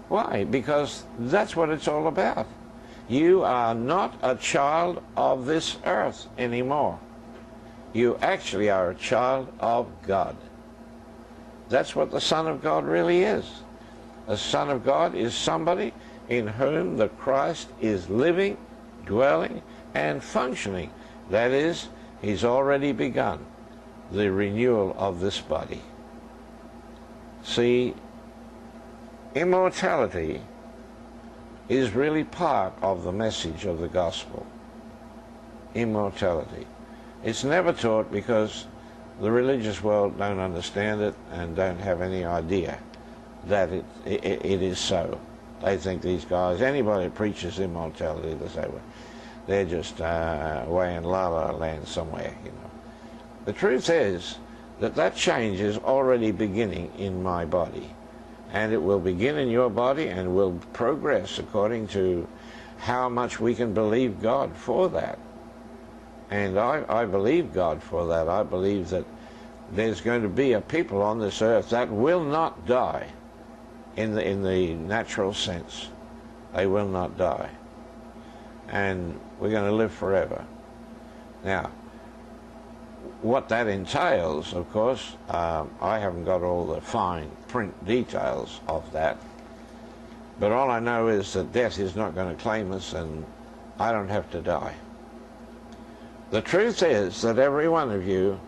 Why? Because that's what it's all about. You are not a child of this earth anymore. You actually are a child of God. That's what the Son of God really is. A Son of God is somebody in whom the Christ is living, dwelling, and functioning. That is, he's already begun the renewal of this body. See, immortality is really part of the message of the gospel. Immortality. It's never taught because the religious world don't understand it and don't have any idea that it is so. They think these guys, anybody who preaches immortality, they say, well, they're just way in La La Land somewhere, you know. The truth is that that change is already beginning in my body. And it will begin in your body and will progress according to how much we can believe God for that. And I believe God for that. I believe that there's going to be a people on this earth that will not die in the natural sense. They will not die. And we're going to live forever. Now, what that entails, of course, I haven't got all the fine print details of that, but all I know is that death is not going to claim us and I don't have to die. The truth is that every one of you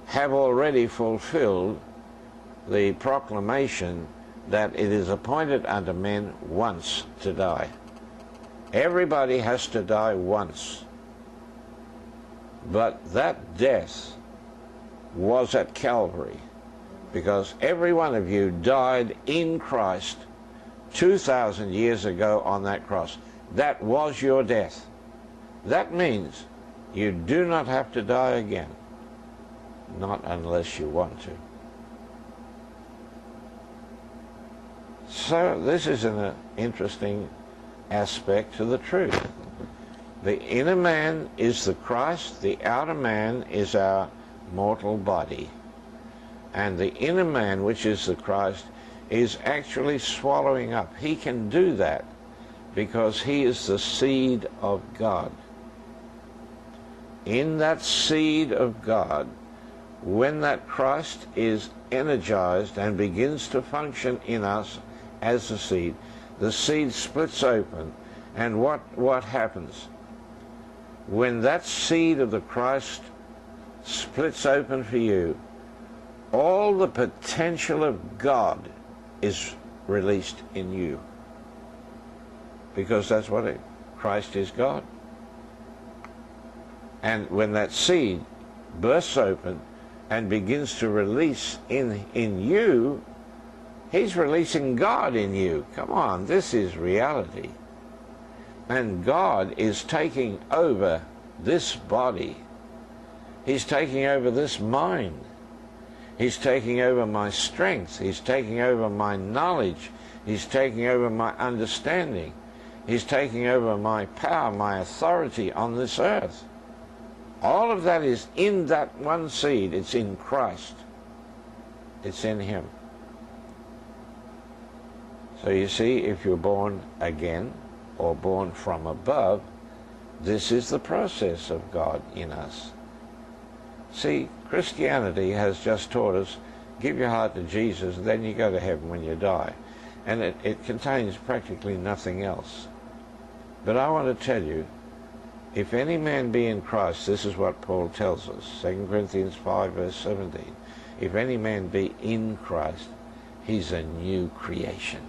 have already fulfilled the proclamation that it is appointed unto men once to die. Everybody has to die once. But that death was at Calvary, because every one of you died in Christ 2,000 years ago on that cross. That was your death. That means you do not have to die again, not unless you want to. So this is an interesting aspect to the truth. The inner man is the Christ, the outer man is our mortal body. And the inner man, which is the Christ, is actually swallowing up. He can do that because he is the seed of God. In that seed of God, when that Christ is energized and begins to function in us as the seed splits open. And what happens? When that seed of the Christ splits open for you, all the potential of God is released in you. Because that's what Christ is God. And when that seed bursts open and begins to release in you, he's releasing God in you. Come on, this is reality. And God is taking over this body. He's taking over this mind. He's taking over my strength. He's taking over my knowledge. He's taking over my understanding. He's taking over my power, my authority on this earth. All of that is in that one seed. It's in Christ. It's in him. So you see, if you're born again or born from above, this is the process of God in us. See, Christianity has just taught us, give your heart to Jesus, and then you go to heaven when you die. And it contains practically nothing else. But I want to tell you, if any man be in Christ, this is what Paul tells us, 2 Corinthians 5 verse 17. If any man be in Christ, he's a new creation.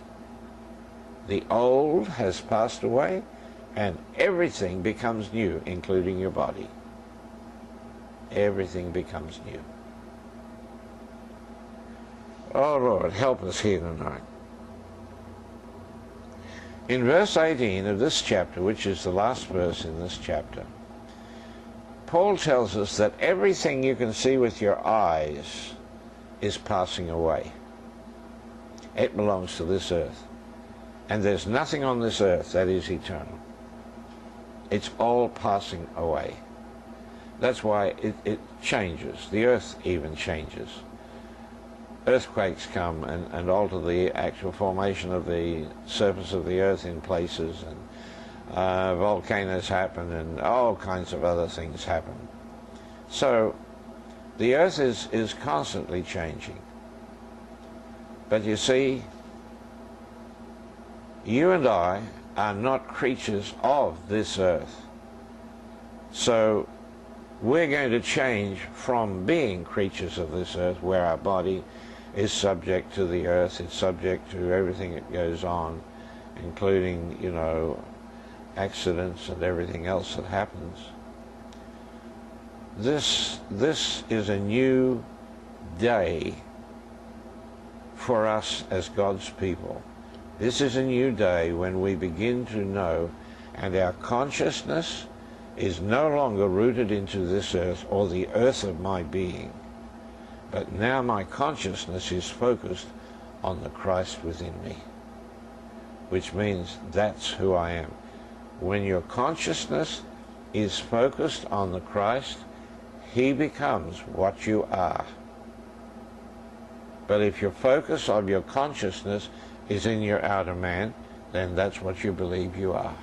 The old has passed away, and everything becomes new, including your body. Everything becomes new. Oh Lord, help us here tonight. In verse 18 of this chapter, which is the last verse in this chapter, Paul tells us that everything you can see with your eyes is passing away. It belongs to this earth. And there's nothing on this earth that is eternal. It's all passing away. That's why it changes. The earth even changes. earthquakes come and alter the actual formation of the surface of the earth in places, and volcanoes happen, and all kinds of other things happen. So the earth is constantly changing. But you see, you and I are not creatures of this earth. So we're going to change from being creatures of this earth, where our body is subject to the earth, it's subject to everything that goes on, including, you know, accidents and everything else that happens. This is a new day for us as God's people. This is a new day when we begin to know, and our consciousness is no longer rooted into this earth or the earth of my being, but now my consciousness is focused on the Christ within me, which means that's who I am. When your consciousness is focused on the Christ, he becomes what you are. But if your focus of your consciousness is in your outer man, then that's what you believe you are.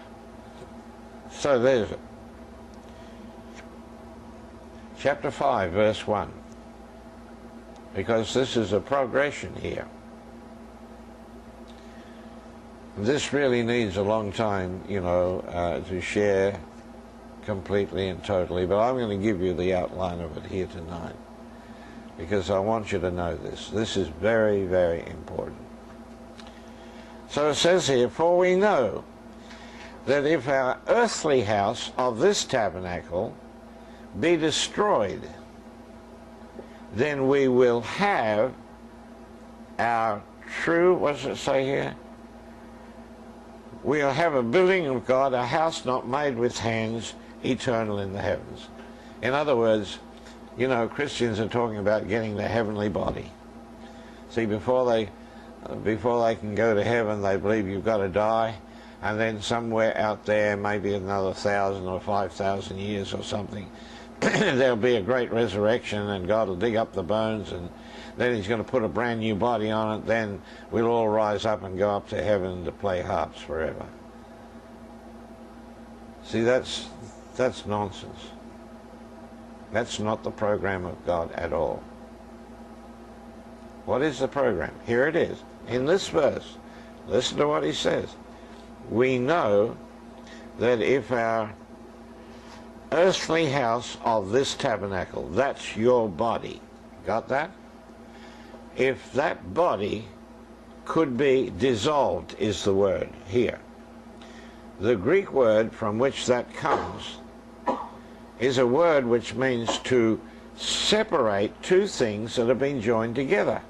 So there's it. Chapter 5, verse 1. Because this is a progression here. This really needs a long time, you know, to share completely and totally, but I'm going to give you the outline of it here tonight, because I want you to know this. This is very, very important. So it says here, for we know that if our earthly house of this tabernacle be destroyed, then we will have our true, what does it say here? We'll have a building of God, a house not made with hands, eternal in the heavens. In other words, you know, Christians are talking about getting the heavenly body. See, before they can go to heaven, they believe you've got to die, and then somewhere out there, maybe another 1,000 or 5,000 years or something, there'll be a great resurrection, and God will dig up the bones, and then he's going to put a brand new body on it. Then we'll all rise up and go up to heaven to play harps forever. See, that's nonsense. That's not the program of God at all. What is the program? Here it is. In this verse, listen to what he says. We know that if our earthly house of this tabernacle, that's your body, got that? If that body could be dissolved, is the word here. The Greek word from which that comes is a word which means to separate two things that have been joined together.